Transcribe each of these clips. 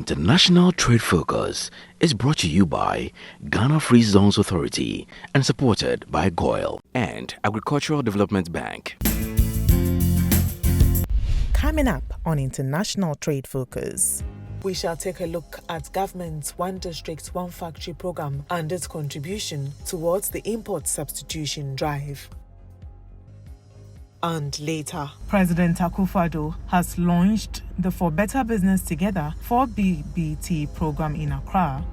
International Trade Focus is brought to you by Ghana Free Zones Authority and supported by GOIL and Agricultural Development Bank. Coming up on International Trade Focus, we shall take a look at government's One District, One Factory program and its contribution towards the import substitution drive. And later, President Akufo-Addo has launched the For Better Business Together 4BBT program in Accra.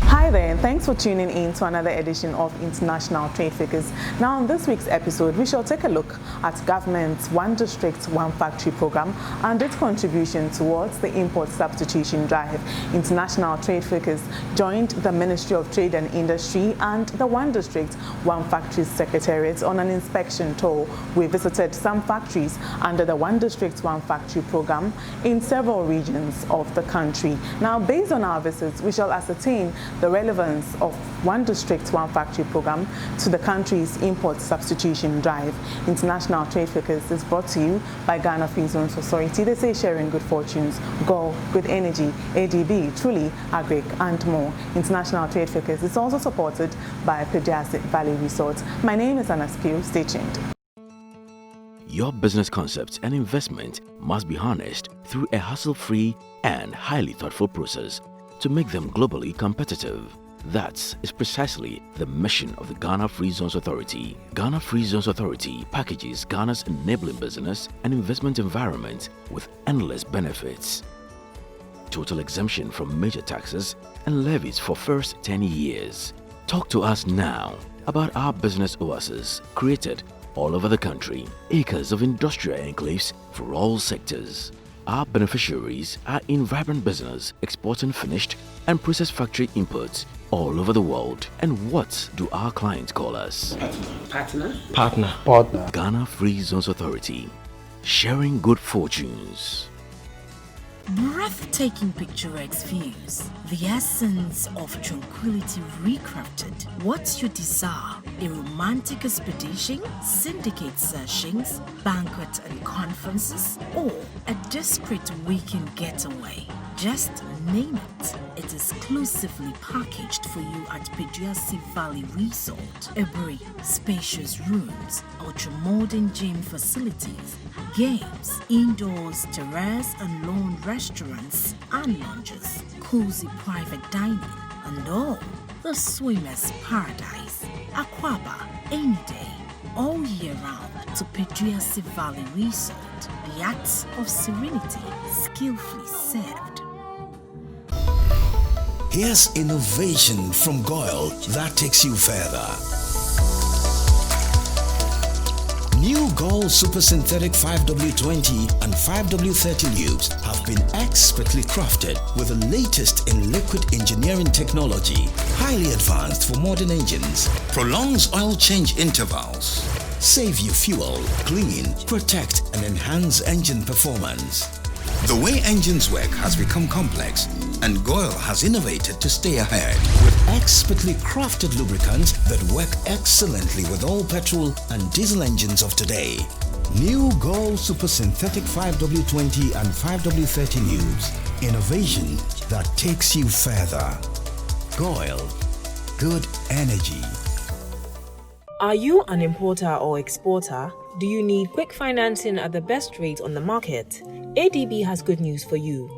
Hi there, and thanks for tuning in to another edition of International Trade Focus. Now, on this week's episode, we shall take a look at government's One District, One Factory program and its contribution towards the import substitution drive. International Trade Focus joined the Ministry of Trade and Industry and the One District, One Factory Secretariat on an inspection tour. We visited some factories under the One District, One Factory program in several regions of the country. Now, based on our visits, we shall ascertain the relevance of One District, One Factory program to the country's import substitution drive. International Trade Focus is brought to you by Ghana Free Zones Authority. They say sharing good fortunes, GOIL, good energy, ADB, truly, agric, and more. International Trade Focus is also supported by Pediatric Valley Resort. My name is Anas Pio. Stay tuned. Your business concepts and investment must be harnessed through a hassle-free and highly thoughtful process to make them globally competitive. That is precisely the mission of the Ghana Free Zones Authority. Ghana Free Zones Authority packages Ghana's enabling business and investment environment with endless benefits. Total exemption from major taxes and levies for first 10 years. Talk to us now about our business oasis created all over the country. Acres of industrial enclaves for all sectors. Our beneficiaries are in vibrant business, exporting finished and processed factory imports all over the world. And what do our clients call us? Partner. Ghana Free Zones Authority, sharing good fortunes. Breathtaking picturesque views, the essence of tranquility recrafted. What's your desire? A romantic expedition, syndicate sessions, banquet and conferences, or a discreet weekend getaway? Just name it. It is exclusively packaged for you at Pediatric Valley Resort. Every spacious rooms, ultra-modern gym facilities, games, indoors, terrace and lawn restaurants and lounges, cozy private dining, and all the swimmer's paradise. Aquaba, any day, all year round to Pediatric Valley Resort. The acts of serenity skillfully served. Here's innovation from GOIL that takes you further. New GOIL Super Synthetic 5W20 and 5W30 lubes have been expertly crafted with the latest in liquid engineering technology, highly advanced for modern engines, prolongs oil change intervals, save you fuel, clean, protect and enhance engine performance. The way engines work has become complex, and GOIL has innovated to stay ahead with expertly crafted lubricants that work excellently with all petrol and diesel engines of today. New GOIL Super Synthetic 5W20 and 5W30 lubes. Innovation that takes you further. GOIL. Good energy. Are you an importer or exporter? Do you need quick financing at the best rate on the market? ADB has good news for you.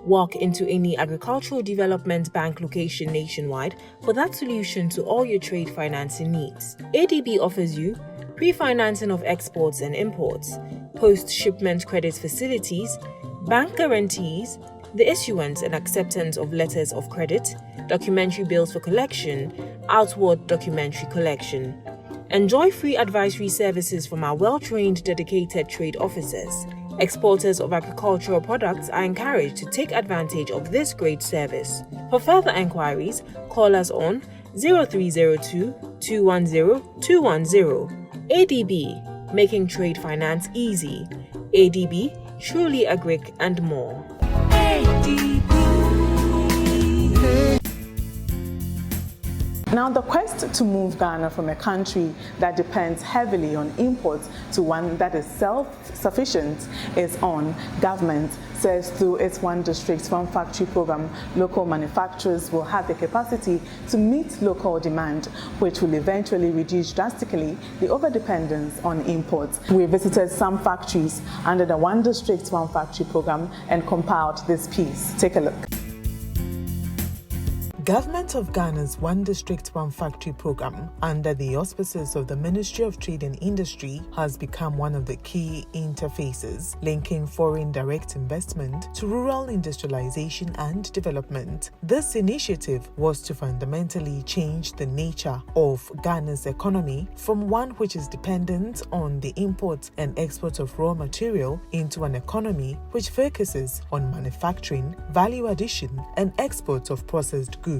Walk into any agricultural development bank location nationwide for that solution to all your trade financing needs. ADB offers you pre-financing of exports and imports, post-shipment credit facilities, bank guarantees, the issuance and acceptance of letters of credit, documentary bills for collection, outward documentary collection. Enjoy free advisory services from our well-trained, dedicated trade officers. Exporters of agricultural products are encouraged to take advantage of this great service. For further enquiries, call us on 0302 210 210. ADB, making trade finance easy. ADB, truly agric and more. ADB. Now, the quest to move Ghana from a country that depends heavily on imports to one that is self-sufficient is on. Government says through its One District, One Factory program, local manufacturers will have the capacity to meet local demand, which will eventually reduce drastically the overdependence on imports. We visited some factories under the One District, One Factory program and compiled this piece. Take a look. Government of Ghana's One District, One Factory program, under the auspices of the Ministry of Trade and Industry, has become one of the key interfaces linking foreign direct investment to rural industrialization and development. This initiative was to fundamentally change the nature of Ghana's economy from one which is dependent on the import and export of raw material into an economy which focuses on manufacturing, value addition, and export of processed goods.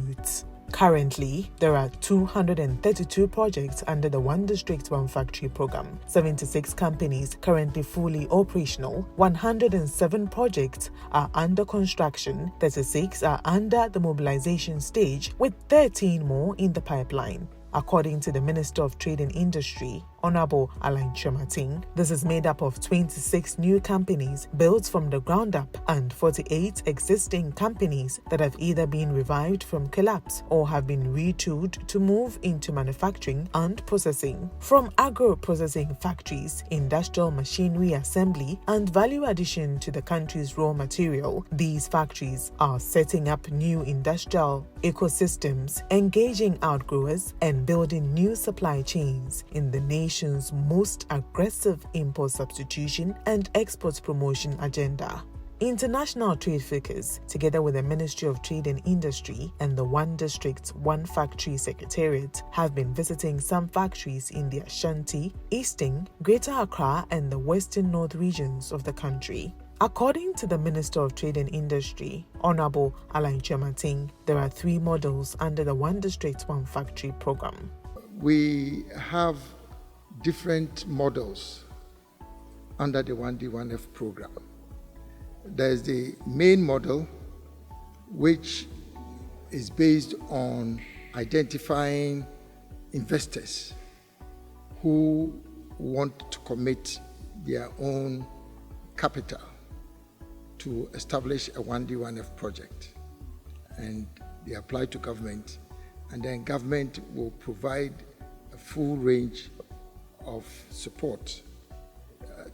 Currently, there are 232 projects under the One District, One Factory program, 76 companies currently fully operational, 107 projects are under construction, 36 are under the mobilization stage, with 13 more in the pipeline. According to the Minister of Trade and Industry, Honorable Alain Chemating, this is made up of 26 new companies built from the ground up and 48 existing companies that have either been revived from collapse or have been retooled to move into manufacturing and processing. From agro-processing factories, industrial machinery assembly, and value addition to the country's raw material, these factories are setting up new industrial ecosystems, engaging outgrowers, and building new supply chains in the nation's most aggressive import substitution and export promotion agenda. International TRADEFOCUS, together with the Ministry of Trade and Industry and the One District, One Factory Secretariat, have been visiting some factories in the Ashanti, Eastern, Greater Accra, and the Western North regions of the country. According to the Minister of Trade and Industry, Honorable Alain Chemating, there are 3 models under the One District, One Factory program. We have different models under the 1D1F program. There's the main model, which is based on identifying investors who want to commit their own capital to establish a 1D1F project. And they apply to government, and then government will provide a full range of support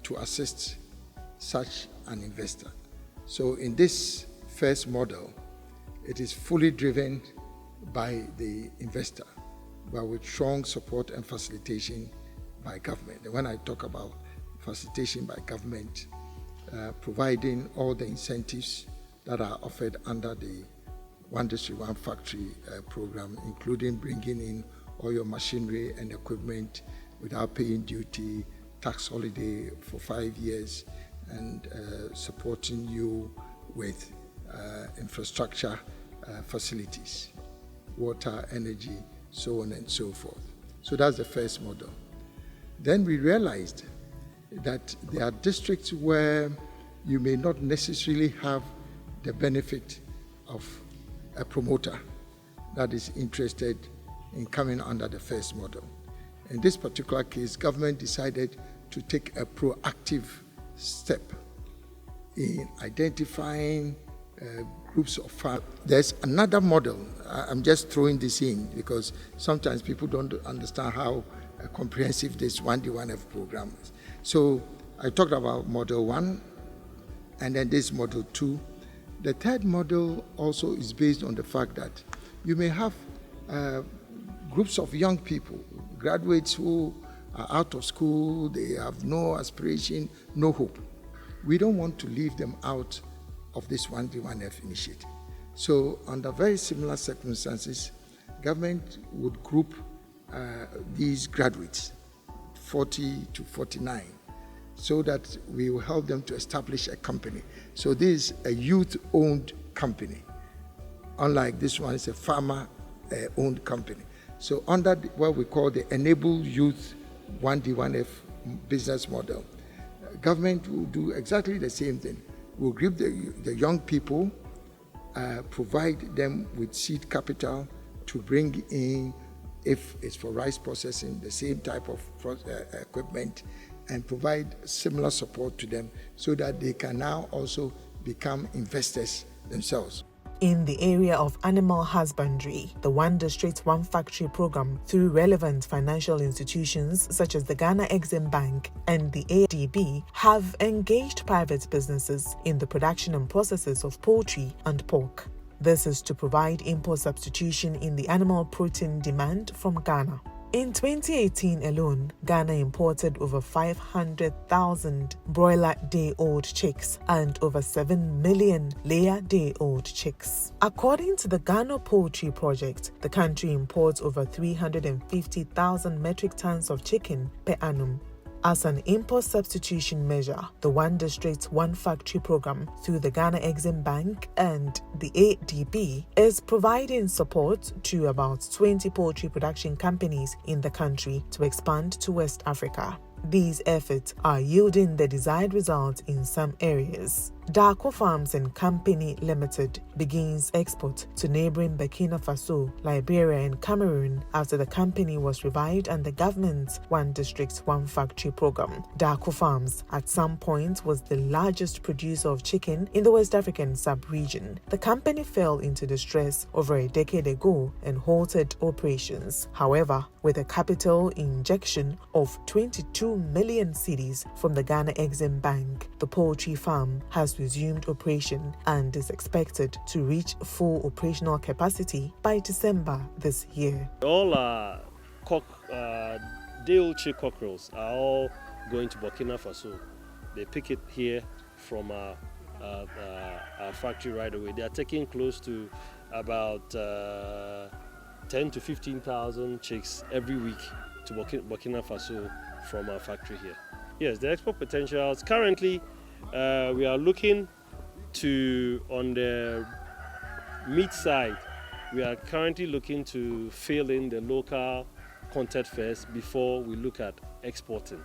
to assist such an investor. So in this first model, it is fully driven by the investor, but with strong support and facilitation by government. And when I talk about facilitation by government, providing all the incentives that are offered under the One District, One Factory program, including bringing in all your machinery and equipment without paying duty, tax holiday for 5 years, and supporting you with infrastructure facilities, water, energy, so on and so forth. So that's the first model. Then we realized that there are districts where you may not necessarily have the benefit of a promoter that is interested in coming under the first model. In this particular case, government decided to take a proactive step in identifying groups of farmers. There's another model. I'm just throwing this in because sometimes people don't understand how comprehensive this 1D1F program is. So I talked about model 1 and then this model 2. The third model also is based on the fact that you may have groups of young people, graduates who are out of school, they have no aspiration, no hope. We don't want to leave them out of this 1D1F initiative. So under very similar circumstances, government would group these graduates, 40 to 49, so that we will help them to establish a company. So this is a youth-owned company. Unlike this one, it's a farmer-owned company. So under what we call the Enable Youth 1D1F business model, government will do exactly the same thing. We'll group the young people, provide them with seed capital to bring in if it's for rice processing, the same type of equipment, and provide similar support to them so that they can now also become investors themselves. In the area of animal husbandry, the One District, One Factory program, through relevant financial institutions such as the Ghana Exim Bank and the ADB, have engaged private businesses in the production and processes of poultry and pork. This is to provide import substitution in the animal protein demand from Ghana. In 2018 alone, Ghana imported over 500,000 broiler day-old chicks and over 7 million layer day-old chicks. According to the Ghana Poultry Project, the country imports over 350,000 metric tons of chicken per annum. As an import substitution measure, the One District, One Factory program through the Ghana Exim Bank and the ADB is providing support to about 20 poultry production companies in the country to expand to West Africa. These efforts are yielding the desired results in some areas. Darko Farms and Company Limited begins export to neighboring Burkina Faso, Liberia and Cameroon after the company was revived under the government's One District, One Factory program. Darko Farms at some point was the largest producer of chicken in the West African sub-region. The company fell into distress over a decade ago and halted operations. However, with a capital injection of 22 million cedis from the Ghana Exim Bank, the poultry farm has resumed operation and is expected to reach full operational capacity by December this year. All our day-old chick cockerels are all going to Burkina Faso. They pick it here from our factory right away. They are taking close to about 10 to 15,000 chicks every week to Burkina Faso from our factory here. Yes, the export potentials currently we are looking to, on the meat side, we are currently looking to fill in the local content first before we look at exporting.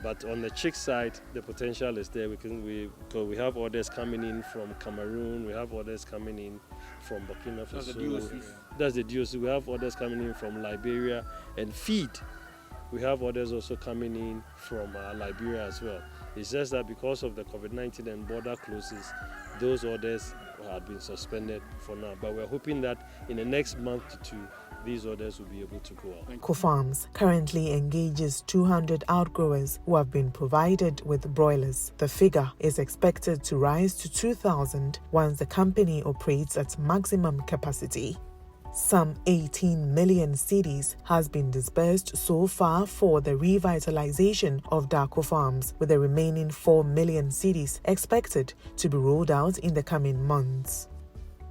But on the chick side, the potential is there. We have orders coming in from Cameroon, we have orders coming in from Burkina Faso. That's the DOC. We have orders coming in from Liberia, and feed. We have orders also coming in from Liberia as well. It's just that because of the COVID-19 and border closes, those orders had been suspended for now. But we're hoping that in the next month to two, these orders will be able to go out. Cofarms currently engages 200 outgrowers who have been provided with broilers. The figure is expected to rise to 2,000 once the company operates at maximum capacity. Some 18 million cedis has been disbursed so far for the revitalization of Darko Farms, with the remaining 4 million cedis expected to be rolled out in the coming months.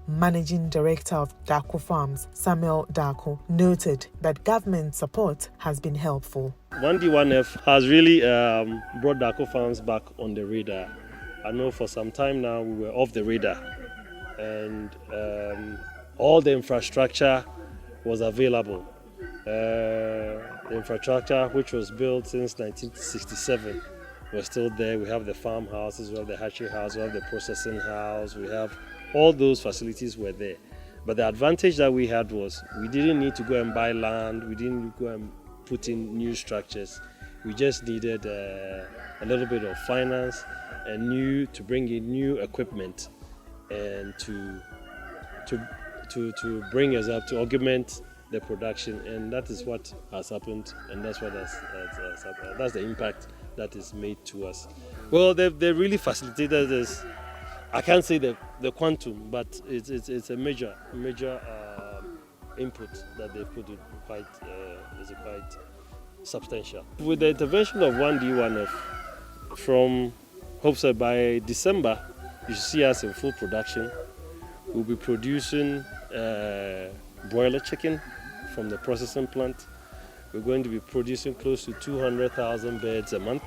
Managing Director of Darko Farms, Samuel Darko, noted that government support has been helpful. 1D1F has really brought Darko Farms back on the radar. I know for some time now we were off the radar, and all the infrastructure was available. The infrastructure which was built since 1967 was still there. We have the farmhouses, we have the hatchery house, we have the processing house, we have all those facilities were there. But the advantage that we had was we didn't need to go and buy land, we didn't go and put in new structures. We just needed a little bit of finance and to bring in new equipment and to bring us up, to augment the production, and that is what has happened, and that's what has happened. That's the impact that is made to us. Well, they really facilitated this. I can't say the quantum, but it's a major input that they put in. Is quite substantial. With the intervention of 1D1F, from hopes that by December you should see us in full production. We'll be producing broiler chicken from the processing plant. We're going to be producing close to 200,000 birds a month.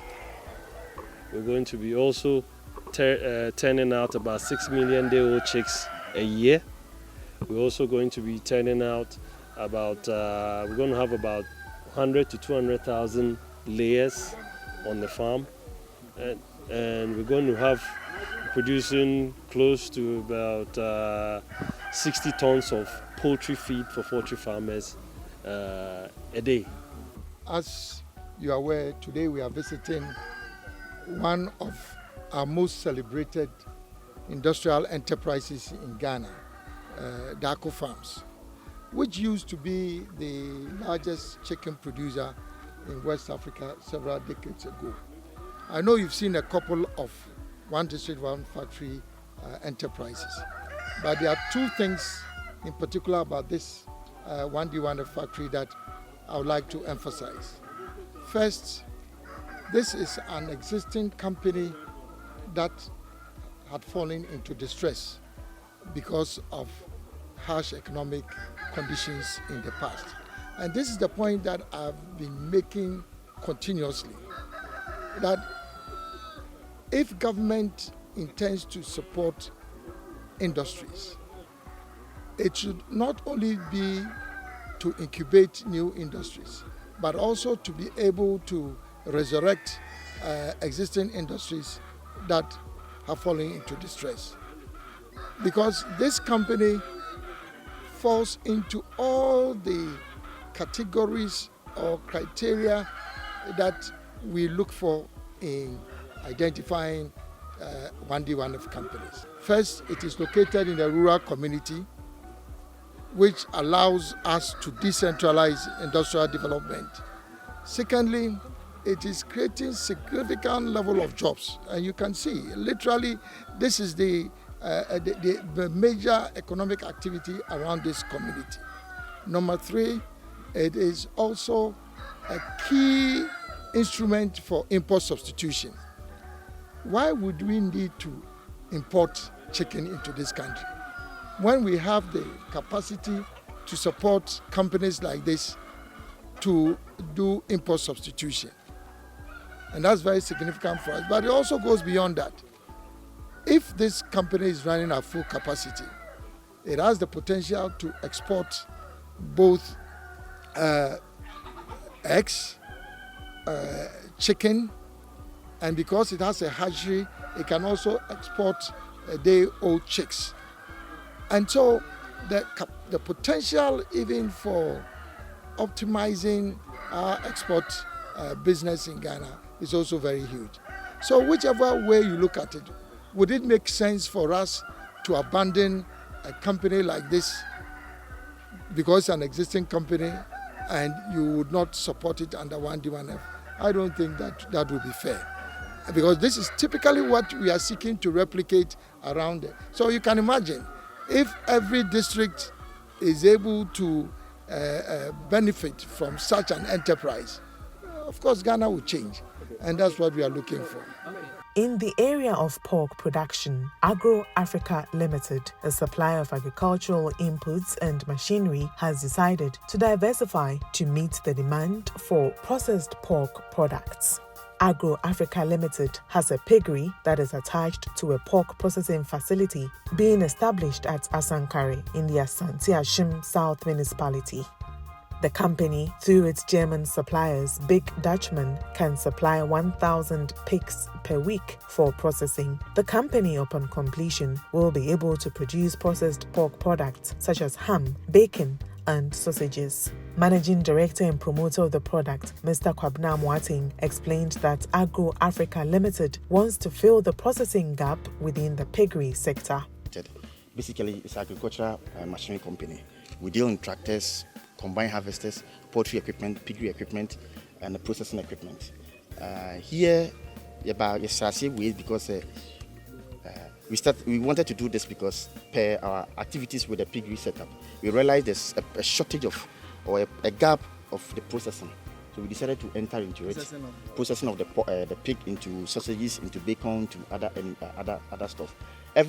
We're going to be also turning out about 6 million day-old chicks a year. We're also going to be turning out we're going to have about 100 to 200,000 layers on the farm. And we're going to have producing close to about 60 tons of poultry feed for poultry farmers a day. As you are aware, today we are visiting one of our most celebrated industrial enterprises in Ghana, Dako Farms, which used to be the largest chicken producer in West Africa several decades ago. I know you've seen a couple of one district, one factory enterprises, but there are two things in particular about this 1D1F factory that I would like to emphasize. First, this is an existing company that had fallen into distress because of harsh economic conditions in the past. And this is the point that I've been making continuously, that if government intends to support industries, it should not only be to incubate new industries, but also to be able to resurrect existing industries that have fallen into distress. Because this company falls into all the categories or criteria that we look for in identifying 1D1F companies. First, it is located in a rural community, which allows us to decentralize industrial development. Secondly, it is creating significant level of jobs. And you can see, literally, this is the major economic activity around this community. Number three, it is also a key instrument for import substitution. Why would we need to import chicken into this country when we have the capacity to support companies like this to do import substitution? And that's very significant for us. But it also goes beyond that. If this company is running at full capacity, it has the potential to export both eggs, chicken, and because it has a hatchery, it can also export day-old chicks. And so the potential even for optimizing our export business in Ghana is also very huge. So whichever way you look at it, would it make sense for us to abandon a company like this because it's an existing company and you would not support it under 1D1F? I don't think that would be fair, because this is typically what we are seeking to replicate around it. So you can imagine, if every district is able to benefit from such an enterprise, of course Ghana will change, and that's what we are looking for. In the area of pork production, Agro Africa Limited, a supplier of agricultural inputs and machinery, has decided to diversify to meet the demand for processed pork products. Agro Africa Limited has a piggery that is attached to a pork processing facility being established at Asankare in the Asante Ashim South Municipality. The company, through its German suppliers, Big Dutchman, can supply 1,000 pigs per week for processing. The company, upon completion, will be able to produce processed pork products such as ham, bacon, and sausages. Managing Director and promoter of the product, Mr. Kwabna Moating, explained that Agro Africa Limited wants to fill the processing gap within the piggery sector. Basically, it's an agricultural machinery company. We deal in tractors, combine harvesters, poultry equipment, piggery equipment, and processing equipment. Here, because we wanted to do this because per our activities with the piggery setup, we realized there's a shortage of, or a gap of the processing. So we decided to enter into processing of the pig into sausages, into bacon, to other stuff.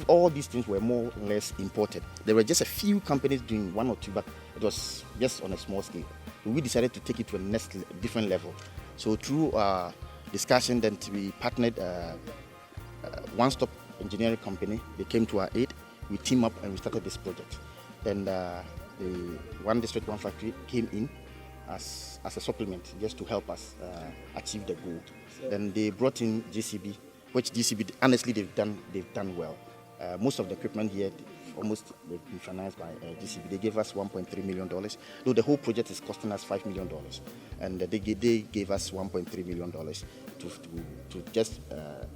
All these things were more or less imported. There were just a few companies doing one or two, but it was just on a small scale. We decided to take it to a next different level. So through our discussion, then we partnered one-stop engineering company. They came to our aid. We teamed up and we started this project. Then the One District, One Factory came in as a supplement just to help us achieve the goal. Then they brought in JCB, which JCB honestly they've done well. Most of the equipment here almost been financed by GCB. They gave us $1.3 million. Though the whole project is costing us $5 million. And they gave us $1.3 million to just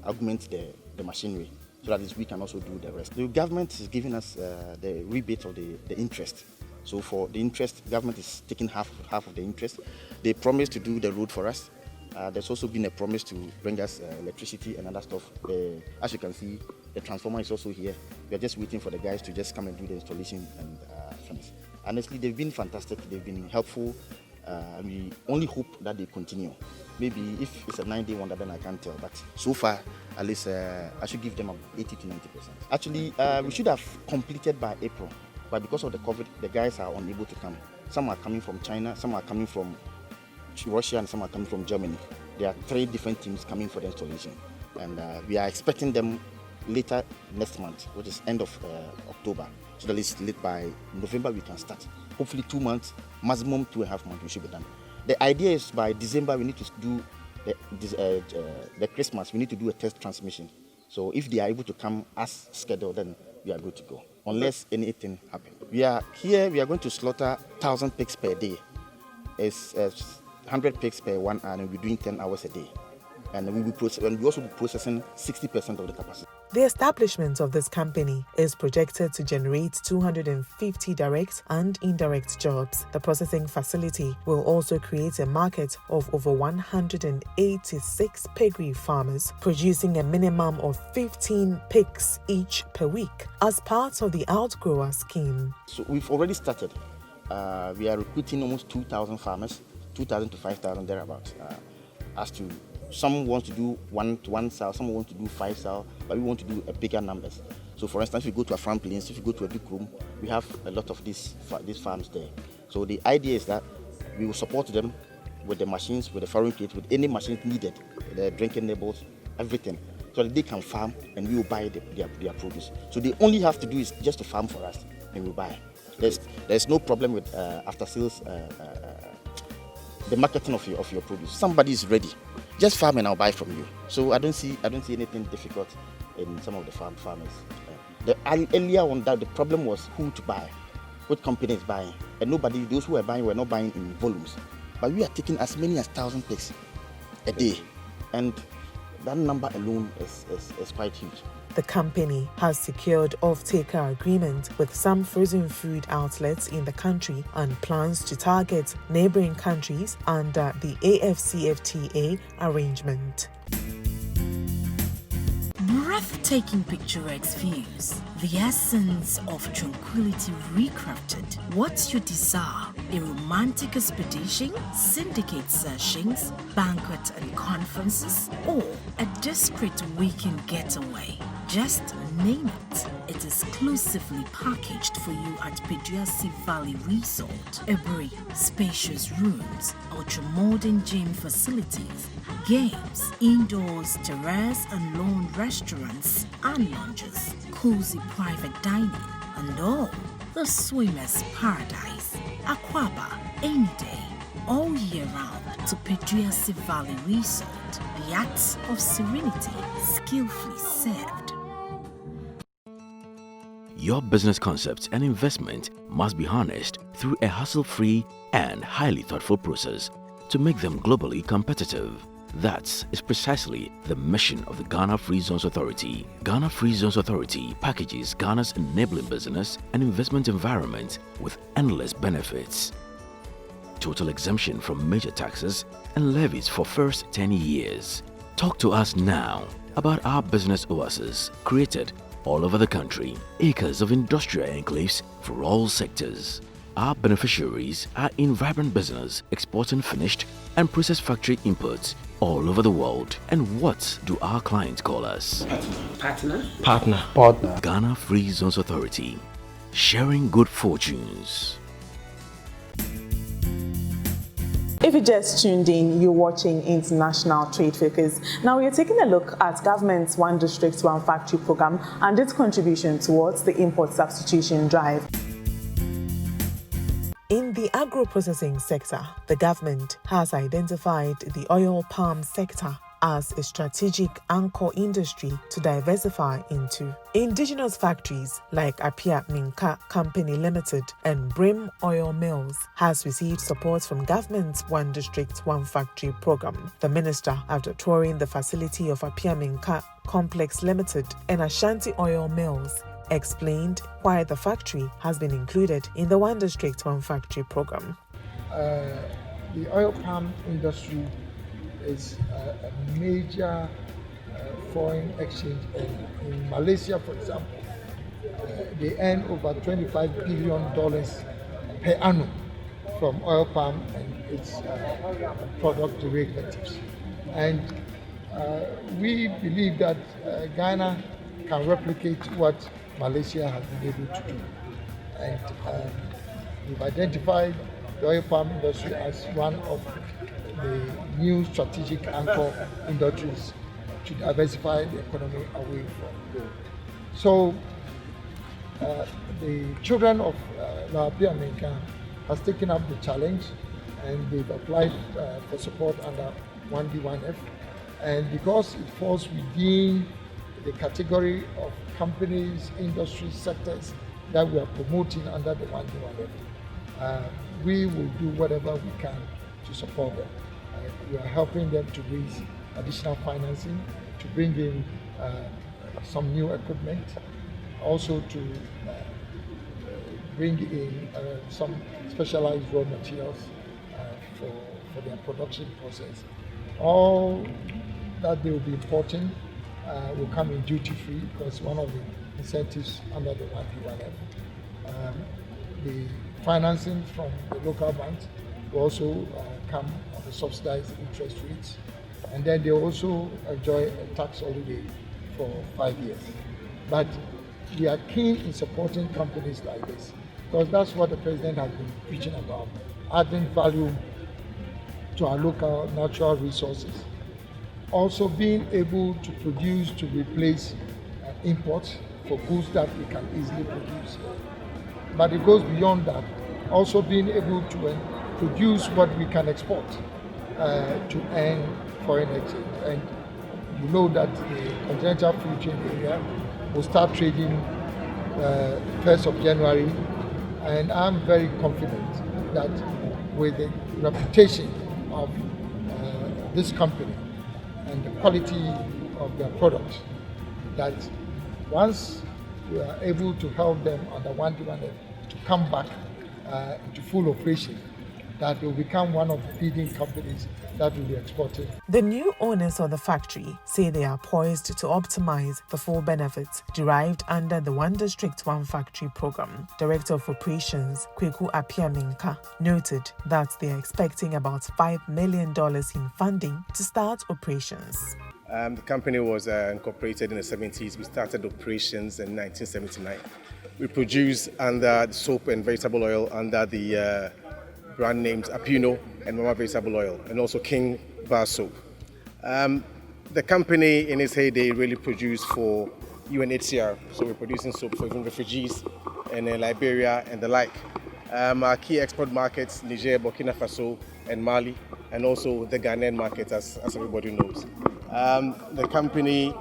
augment the machinery, so that we can also do the rest. The government is giving us the rebate of the interest. So for the interest, government is taking half of the interest. They promised to do the road for us. There's also been a promise to bring us electricity and other stuff. As you can see, the transformer is also here. We are just waiting for the guys to just come and do the installation and finish. Honestly, they've been fantastic. They've been helpful. We only hope that they continue. Maybe if it's a 9-day wonder, then I can't tell. But so far, at least I should give them 80 to 90%. Actually, we should have completed by April. But because of the COVID, the guys are unable to come. Some are coming from China, some are coming from Russia, and some are coming from Germany. There are 3 different teams coming for the installation. And we are expecting them later next month, which is end of October. So that is late by November we can start. Hopefully 2 months, maximum 2.5 months we should be done. The idea is by December we need to do the Christmas, we need to do a test transmission. So if they are able to come as scheduled, then we are good to go, unless anything happens. We are here, we are going to slaughter 1,000 pigs per day. It's 100 pigs per 1 hour, and we're doing 10 hours a day. And we will also be processing 60% of the capacity. The establishment of this company is projected to generate 250 direct and indirect jobs. The processing facility will also create a market of over 186 piggery farmers, producing a minimum of 15 pigs each per week as part of the outgrower scheme. So we've already started. We are recruiting almost 2,000 farmers, 2,000 to 5,000 thereabouts. As to some want to do 1 cell, some want to do 5 cell, but we want to do a bigger numbers. So for instance, if you go to a farm plains, if you go to a big room, we have a lot of these farms there. So the idea is that we will support them with the machines, with the farming kit, with any machines needed, the drinking neighbors, everything, so that they can farm and we will buy their produce. So they only have to do is just to farm for us and we buy. There's no problem with after sales, the marketing of your produce. Somebody is ready. Just farm and I'll buy from you. So I don't see anything difficult in some of the farmers. Earlier on that, the problem was who to buy, what company is buying, and those who were buying were not buying in volumes. But we are taking as many as 1,000 pigs a day, and that number alone is quite huge. The company has secured off-taker agreement with some frozen food outlets in the country and plans to target neighboring countries under the AFCFTA arrangement. Breathtaking picturesque views, the essence of tranquility recrafted. What's your desire? A romantic expedition, syndicate sessions, banquet and conferences, or a discreet weekend getaway? Just name it. It's exclusively packaged for you at Peduasi Valley Resort. Every spacious rooms, ultra-modern gym facilities, games, indoors, terrace and lawn restaurants and lounges, cozy private dining, and all the swimmer's paradise. Aquaba, any day, all year round to Peduasi Valley Resort. The acts of serenity, skillfully served. Your business concepts and investment must be harnessed through a hassle-free and highly thoughtful process to make them globally competitive. That is precisely the mission of the Ghana Free Zones Authority. Ghana Free Zones Authority packages Ghana's enabling business and investment environment with endless benefits. Total exemption from major taxes and levies for first 10 years. Talk to us now about our business oasis created all over the country, acres of industrial enclaves for all sectors. Our beneficiaries are in vibrant business, exporting finished and processed factory inputs all over the world. And what do our clients call us? Partner. Ghana Free Zones Authority, sharing good fortunes. If you just tuned in, you're watching International Trade Focus. Now we are taking a look at government's One District, One Factory program and its contribution towards the import substitution drive. In the agro-processing sector, the government has identified the oil palm sector as a strategic anchor industry to diversify into. Indigenous factories like Apia Minka Company Limited and Brim Oil Mills has received support from government's One District, One Factory program. The minister, after touring the facility of Apia Minka Complex Limited and Ashanti Oil Mills, explained why the factory has been included in the One District, One Factory program. The oil palm industry is a major foreign exchange earner. In Malaysia, for example, they earn over $25 billion per annum from oil palm and its product derivatives. And we believe that Ghana can replicate what Malaysia has been able to do. And we've identified the oil palm industry as one of the new strategic anchor industries to diversify the economy away from gold. So the children of Apia Minka has taken up the challenge, and they've applied for support under 1D1F. And because it falls within the category of companies, industry sectors that we are promoting under the 1D1F, we will do whatever we can to support them. We are helping them to raise additional financing, to bring in some new equipment, also to bring in some specialized raw materials for their production process. All that they will be importing will come in duty-free, because one of the incentives under the 1D1F. The financing from the local banks will also come on the subsidized interest rates, and then they also enjoy a tax holiday for 5 years. But we are keen in supporting companies like this, because that's what the president has been preaching about, adding value to our local natural resources. Also being able to produce to replace imports for goods that we can easily produce. But it goes beyond that, also being able to produce what we can export to earn foreign exchange. And you know that the continental free trade area will start trading 1st of January, and I'm very confident that with the reputation of this company and the quality of their products, that once we are able to help them under 1D1F to come back into full operation, that will become one of the leading companies that will be exporting. The new owners of the factory say they are poised to optimize the full benefits derived under the One District, One Factory program. Director of Operations, Kweku Apia Minka, noted that they are expecting about $5 million in funding to start operations. The company was incorporated in the 70s. We started operations in 1979. We produce under soap and vegetable oil under the brand names Apino and Mama Vegetable Oil, and also King Bar Soap. The company in its heyday really produced for UNHCR, so we're producing soap for even refugees in Liberia and the like. Our key export markets, Niger, Burkina Faso and Mali, and also the Ghanaian market, as everybody knows. The company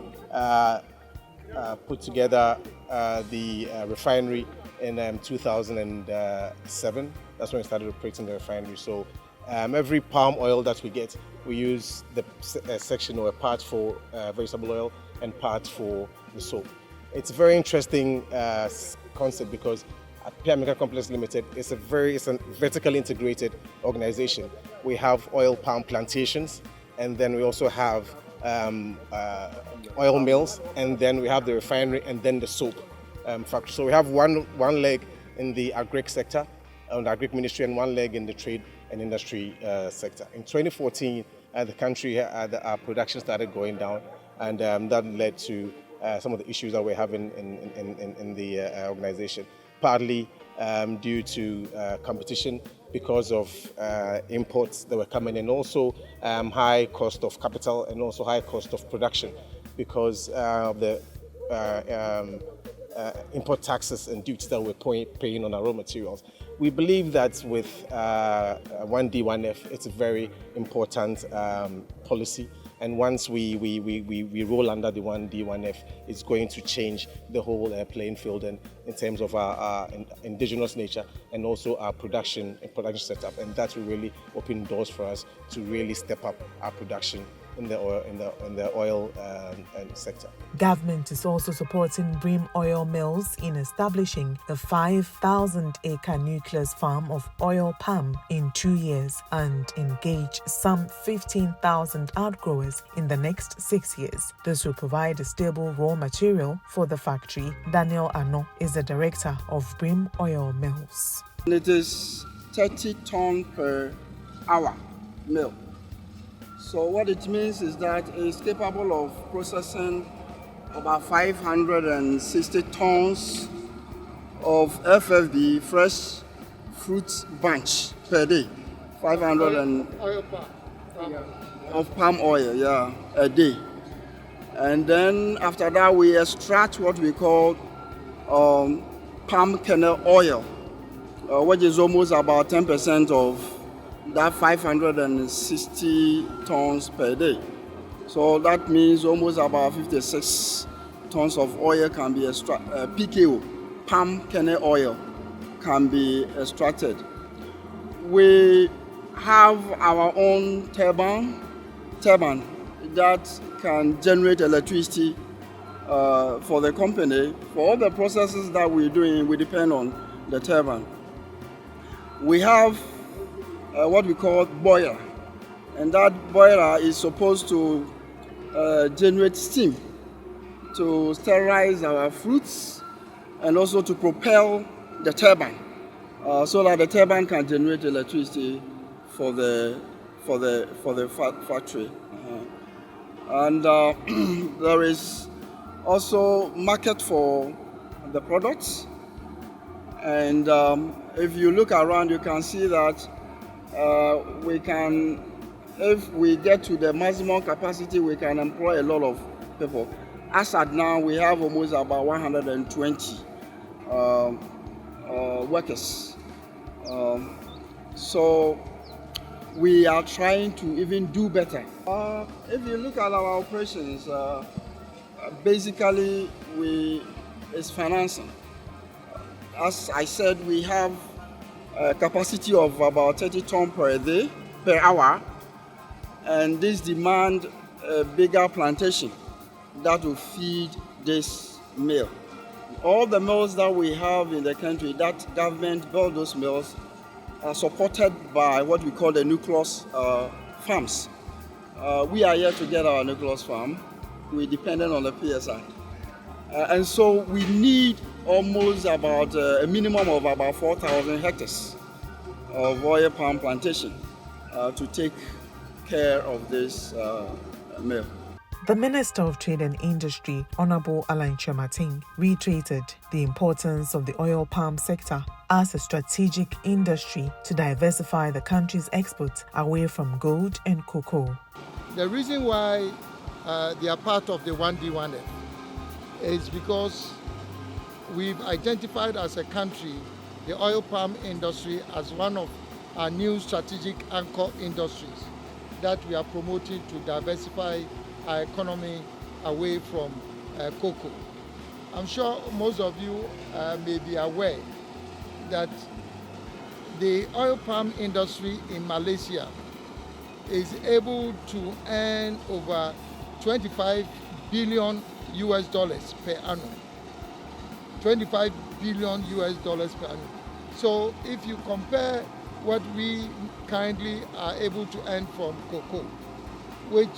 put together the refinery in 2007. That's when we started operating the refinery. So every palm oil that we get, we use the section or a part for vegetable oil and part for the soap. It's a very interesting concept, because Apia Minka Complex Limited is a vertically integrated organization. We have oil palm plantations, and then we also have oil mills, and then we have the refinery, and then the soap factory. So we have one leg in the agric sector, on the agric ministry, and one leg in the trade and industry sector. In 2014, the country, our production started going down, and that led to some of the issues that we're having in the organization, partly due to competition because of imports that were coming in, also high cost of capital and also high cost of production because of the import taxes and duties that we're paying on our raw materials. We believe that with 1D1F, it's a very important policy And once we roll under the 1D, 1F, it's going to change the whole playing field in terms of our indigenous nature and also our production setup. And that will really open doors for us to really step up our production in the oil sector. Government is also supporting Brim Oil Mills in establishing a 5,000-acre nucleus farm of oil palm in 2 years and engage some 15,000 outgrowers in the next 6 years. This will provide a stable raw material for the factory. Daniel Ano is the director of Brim Oil Mills. It is 30 tons per hour mill. So what it means is that it's capable of processing about 560 tons of FFB, fresh fruit bunch, per day. 500 of palm oil, a day. And then after that, we extract what we call palm kernel oil, which is almost about 10% of that 560 tons per day. So that means almost about 56 tons of oil can be extracted. PKO, palm kernel oil, can be extracted. We have our own turbine that can generate electricity for the company. For all the processes that we're doing, we depend on the turbine. We have what we call boiler, and that boiler is supposed to generate steam to sterilize our fruits and also to propel the turbine so that the turbine can generate electricity for the factory. And there is also market for the products, and if you look around, you can see that if we get to the maximum capacity, we can employ a lot of people. As at now, we have almost about 120 workers. So we are trying to even do better. If you look at our operations, basically it's financing. As I said, we have a capacity of about 30 tons per hour, and this demand a bigger plantation that will feed this mill. All the mills that we have in the country, that government built those mills, are supported by what we call the nucleus farms. We are here to get our nucleus farm. We're dependent on the PSI. And so we need almost about a minimum of about 4,000 hectares of oil palm plantation to take care of this mill. The Minister of Trade and Industry, Honorable Alain Chemating, reiterated the importance of the oil palm sector as a strategic industry to diversify the country's exports away from gold and cocoa. The reason why they are part of the 1D, 1F is because we've identified as a country the oil palm industry as one of our new strategic anchor industries that we are promoting to diversify our economy away from cocoa. I'm sure most of you may be aware that the oil palm industry in Malaysia is able to earn over 25 billion US dollars per annum. 25 billion US dollars per annum. So if you compare what we currently are able to earn from cocoa, which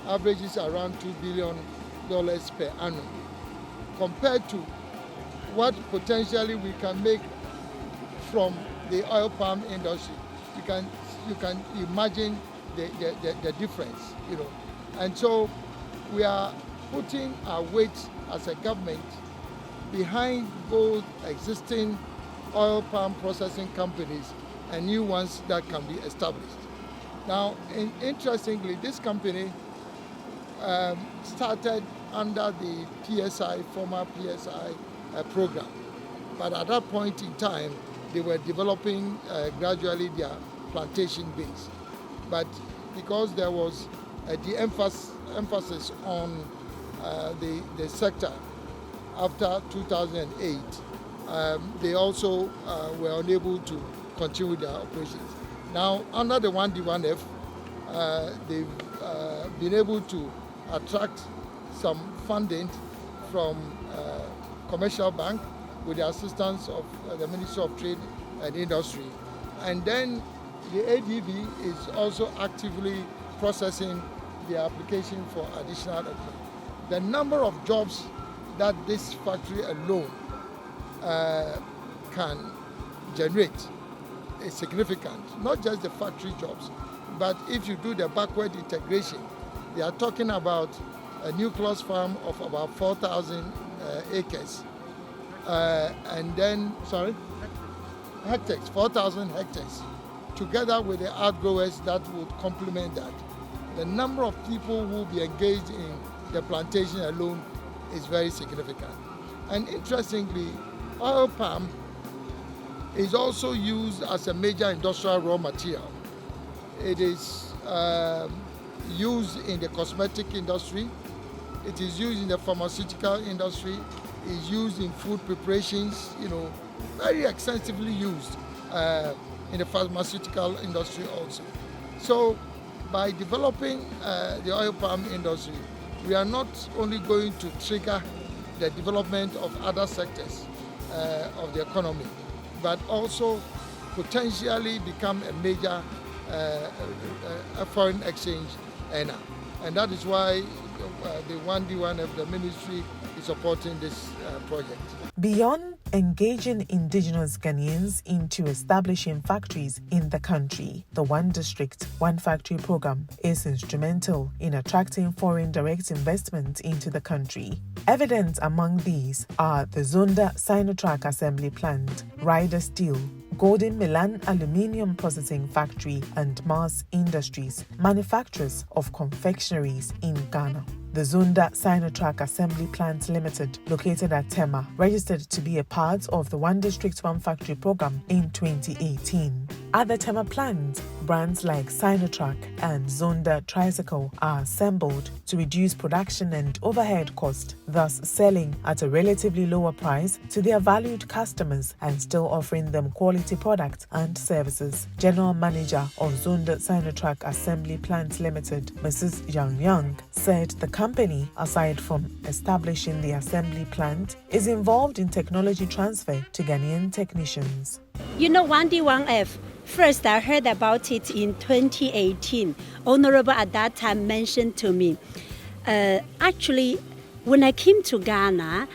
averages around $2 billion per annum, compared to what potentially we can make from the oil palm industry, you can imagine the difference, And so we are putting our weight as a government behind both existing oil palm processing companies and new ones that can be established. Now, interestingly, this company started under the PSI, former PSI program. But at that point in time, they were developing gradually their plantation base. But because there was the emphasis on the sector after 2008, they also were unable to continue their operations. Now, under the 1D1F, they've been able to attract some funding from commercial bank with the assistance of the Ministry of Trade and Industry. And then the ADB is also actively processing the application for additional equipment. The number of jobs that this factory alone can generate is significant. Not just the factory jobs, but if you do the backward integration, they are talking about a nucleus farm of about 4,000 acres. And then, hectares, 4,000 hectares, together with the outgrowers that would complement that. The number of people who will be engaged in the plantation alone is very significant. And interestingly, oil palm is also used as a major industrial raw material. It is used in the cosmetic industry, it is used in the pharmaceutical industry, it is used in food preparations, very extensively used in the pharmaceutical industry also. So by developing the oil palm industry, we are not only going to trigger the development of other sectors of the economy, but also potentially become a major foreign exchange earner. And that is why the 1D1F, the ministry, is supporting this project. Beyond engaging indigenous Ghanaians into establishing factories in the country, the One District, One Factory program is instrumental in attracting foreign direct investment into the country. Evident among these are the Zonda Sinotrack Assembly Plant, Ryder Steel, Golden Milan Aluminium Processing Factory, and Mars Industries, manufacturers of confectionaries in Ghana. The Zonda Sinotrack Assembly Plant Limited, located at Tema, registered to be a part of the One District, One Factory program in 2018. At the Tema plant, brands like Sinotrack and Zonda Tricycle are assembled to reduce production and overhead cost, thus selling at a relatively lower price to their valued customers and still offering them quality products and services. General Manager of Zonda Sinotrack Assembly Plant Limited, Mrs. Yang Yang, said the company, aside from establishing the assembly plant, is involved in technology transfer to Ghanaian technicians. 1D1F, first I heard about it in 2018. Honorable at that time mentioned to me. Actually, when I came to Ghana,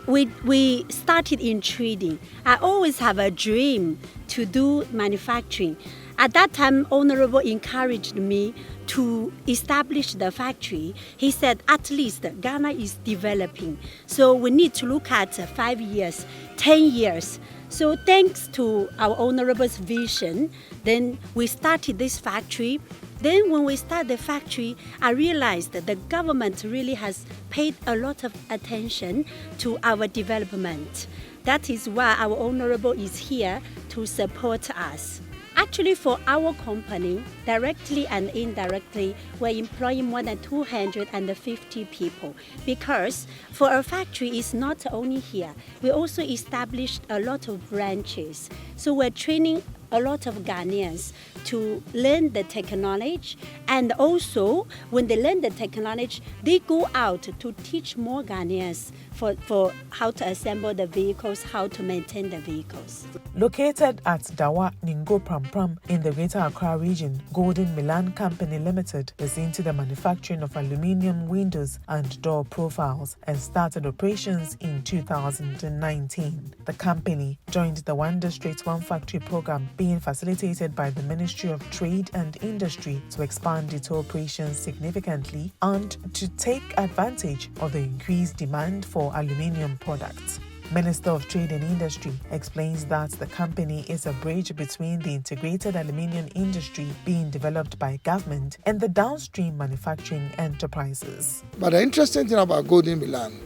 we started in trading. I always have a dream to do manufacturing. At that time, Honorable encouraged me to establish the factory. He said, at least Ghana is developing. So we need to look at 5 years, 10 years. So thanks to our Honorable's vision, then we started this factory. Then when we started the factory, I realized that the government really has paid a lot of attention to our development. That is why our Honorable is here to support us. Actually, for our company, directly and indirectly, we're employing more than 250 people because for our factory, it's not only here. We also established a lot of branches. So we're training a lot of Ghanaians to learn the technology, and also when they learn the technology, they go out to teach more Ghanaians for how to assemble the vehicles, how to maintain the vehicles. Located at Dawa Ningo Prampram in the Greater Accra region, Golden Milan Company Limited is into the manufacturing of aluminium windows and door profiles and started operations in 2019. The company joined the One District, One Factory program being facilitated by the Ministry of Trade and Industry to expand its operations significantly and to take advantage of the increased demand for aluminium products. Minister of Trade and Industry explains that the company is a bridge between the integrated aluminium industry being developed by government and the downstream manufacturing enterprises. But the interesting thing about Golden Milan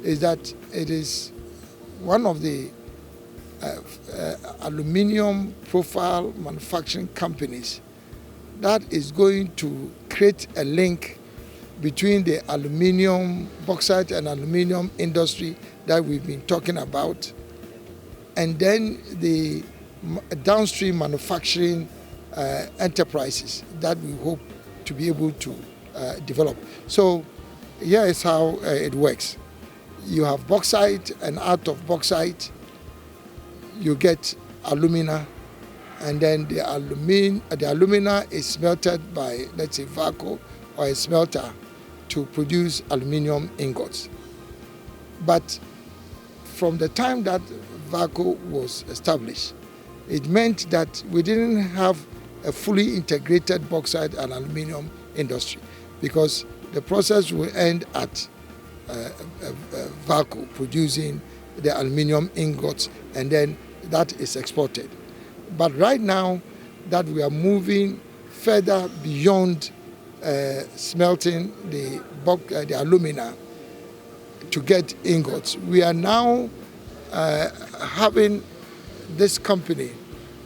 is that it is one of the aluminium profile manufacturing companies that is going to create a link between the aluminium, bauxite and aluminium industry that we've been talking about, and then the downstream manufacturing enterprises that we hope to be able to develop. So here is how it works. You have bauxite, and out of bauxite you get alumina, and then the alumina is smelted by, let's say, VACO or a smelter to produce aluminium ingots. But from the time that VACO was established, it meant that we didn't have a fully integrated bauxite and aluminium industry, because the process will end at VACO producing the aluminium ingots, and then that is exported. But right now that we are moving further beyond smelting the alumina to get ingots, we are now having this company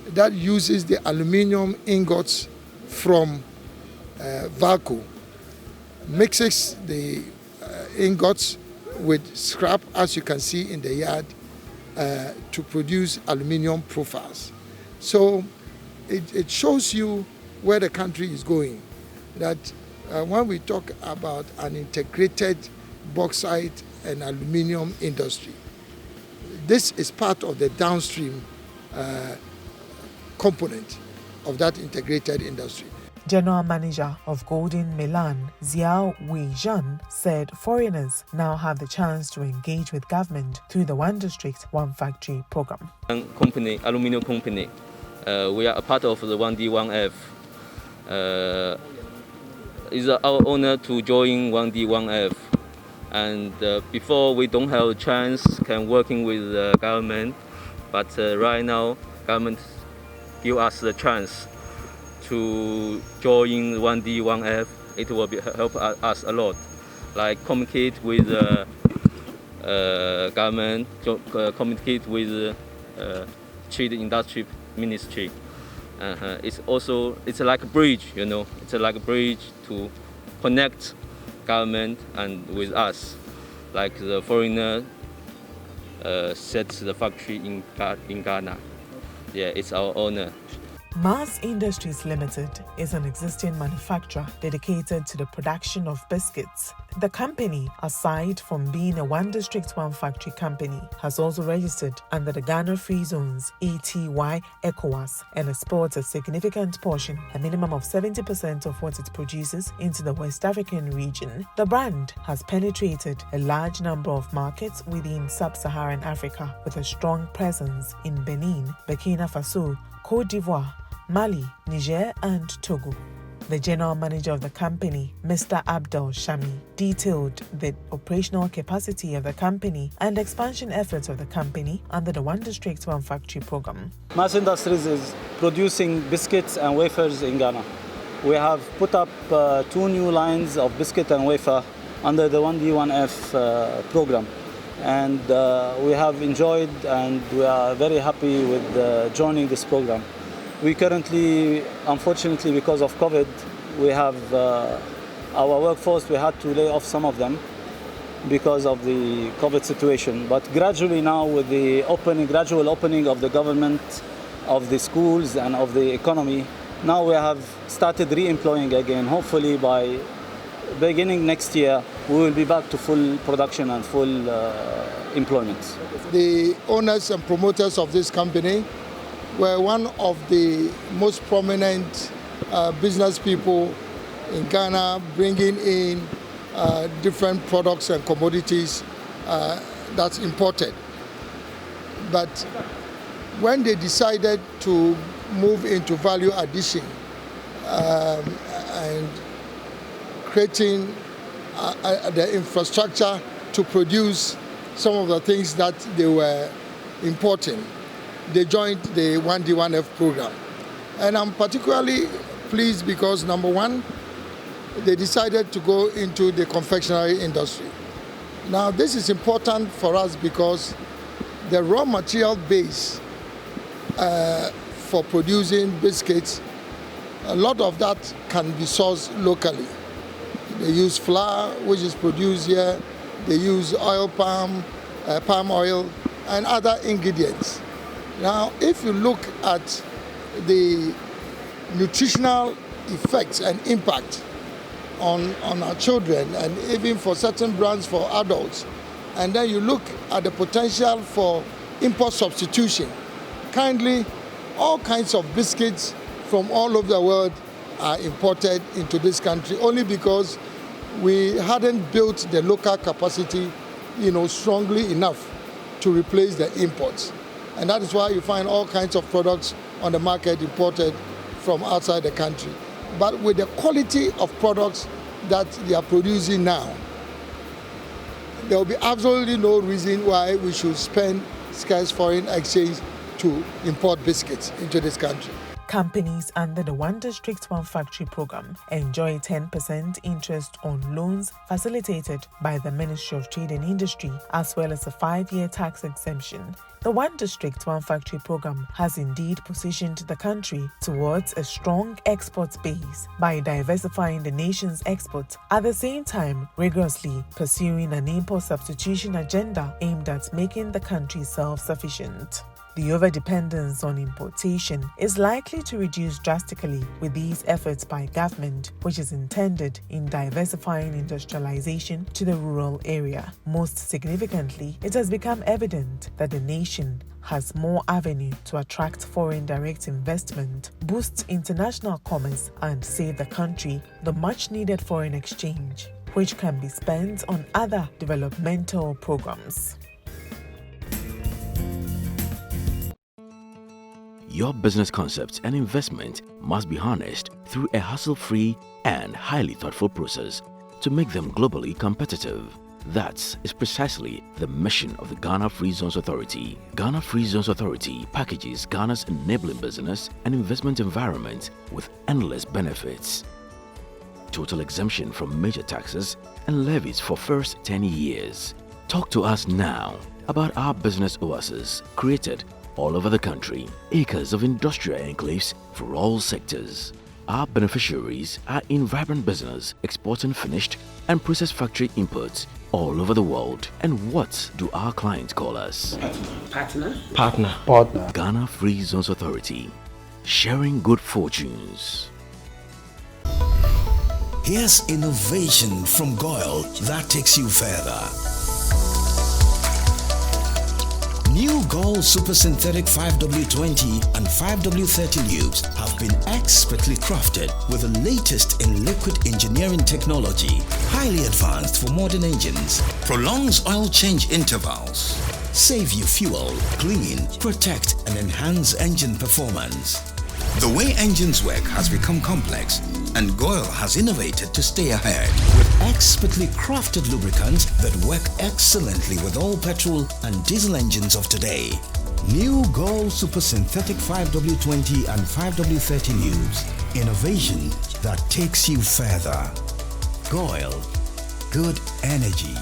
that uses the aluminium ingots from VACO, mixes the ingots with scrap, as you can see in the yard, to produce aluminium profiles. So it shows you where the country is going, that when we talk about an integrated bauxite and aluminium industry, this is part of the downstream component of that integrated industry. General Manager of Golden Milan, Xiao Wei-Zhan, said foreigners now have the chance to engage with government through the One District, One Factory program. Company, aluminium company, we are a part of the 1D1F. It's our honor to join 1D1F. And before we don't have a chance can working with the government, but right now government give us the chance to join 1D1F. It will help us a lot, like communicate with government, communicate with Trade Industry Ministry. It's like a bridge, you know. It's like a bridge to connect government and with us, like the foreigner sets the factory in Ghana. Yeah, it's our honor. Mars Industries Limited is an existing manufacturer dedicated to the production of biscuits. The company, aside from being a One District, One Factory company, has also registered under the Ghana Free Zones (ETY) ECOWAS and exports a significant portion, a minimum of 70% of what it produces, into the West African region. The brand has penetrated a large number of markets within Sub-Saharan Africa, with a strong presence in Benin, Burkina Faso, Côte d'Ivoire, Mali, Niger and Togo. The general manager of the company, Mr. Abdel Shami, detailed the operational capacity of the company and expansion efforts of the company under the One District, One Factory program. Mars Industries is producing biscuits and wafers in Ghana. We have put up 2 new lines of biscuit and wafer under the 1D1F program. And we have enjoyed and we are very happy with joining this program. We currently, unfortunately, because of COVID, we have our workforce, we had to lay off some of them because of the COVID situation. But gradually now, with the gradual opening of the government, of the schools and of the economy, now we have started re-employing again. Hopefully by beginning next year, we will be back to full production and full employment. The owners and promoters of this company were one of the most prominent business people in Ghana, bringing in different products and commodities that's imported. But when they decided to move into value addition and creating the infrastructure to produce some of the things that they were importing, they joined the 1D1F program. And I'm particularly pleased because, number one, they decided to go into the confectionery industry. Now, this is important for us because the raw material base for producing biscuits A lot of that can be sourced locally. They use flour, which is produced here. They use palm oil, and other ingredients. Now, if you look at the nutritional effects and impact on our children, and even for certain brands for adults, and then you look at the potential for import substitution, kindly, all kinds of biscuits from all over the world are imported into this country only because we hadn't built the local capacity, strongly enough to replace the imports. And that is why you find all kinds of products on the market imported from outside the country. But with the quality of products that they are producing now, there will be absolutely no reason why we should spend scarce foreign exchange to import biscuits into this country. Companies under the One District, One Factory program enjoy 10% interest on loans facilitated by the Ministry of Trade and Industry, as well as a 5-year tax exemption. The One District, One Factory program has indeed positioned the country towards a strong export base by diversifying the nation's exports, at the same time rigorously pursuing an import substitution agenda aimed at making the country self-sufficient. The overdependence on importation is likely to reduce drastically with these efforts by government, which is intended in diversifying industrialization to the rural area. Most significantly, it has become evident that the nation has more avenue to attract foreign direct investment, boost international commerce, and save the country the much-needed foreign exchange, which can be spent on other developmental programs. Your business concepts and investment must be harnessed through a hassle-free and highly thoughtful process to make them globally competitive. That is precisely the mission of the Ghana Free Zones Authority. Ghana Free Zones Authority packages Ghana's enabling business and investment environment with endless benefits. Total exemption from major taxes and levies for first 10 years. Talk to us now about our business oasis created all over the country, acres of industrial enclaves for all sectors. Our beneficiaries are in vibrant business, exporting finished and processed factory inputs all over the world. And what do our clients call us? Partner. Ghana Free Zones Authority, sharing good fortunes. Here's innovation from Goyle that takes you further. New Gold Super Synthetic 5W20 and 5W30 lubes have been expertly crafted with the latest in liquid engineering technology, highly advanced for modern engines, prolongs oil change intervals, save you fuel, clean, protect and enhance engine performance. The way engines work has become complex, and Goyle has innovated to stay ahead with expertly crafted lubricants that work excellently with all petrol and diesel engines of today. New Goyle Super Synthetic 5W20 and 5W30 lubes. Innovation that takes you further. Goyle. Good energy.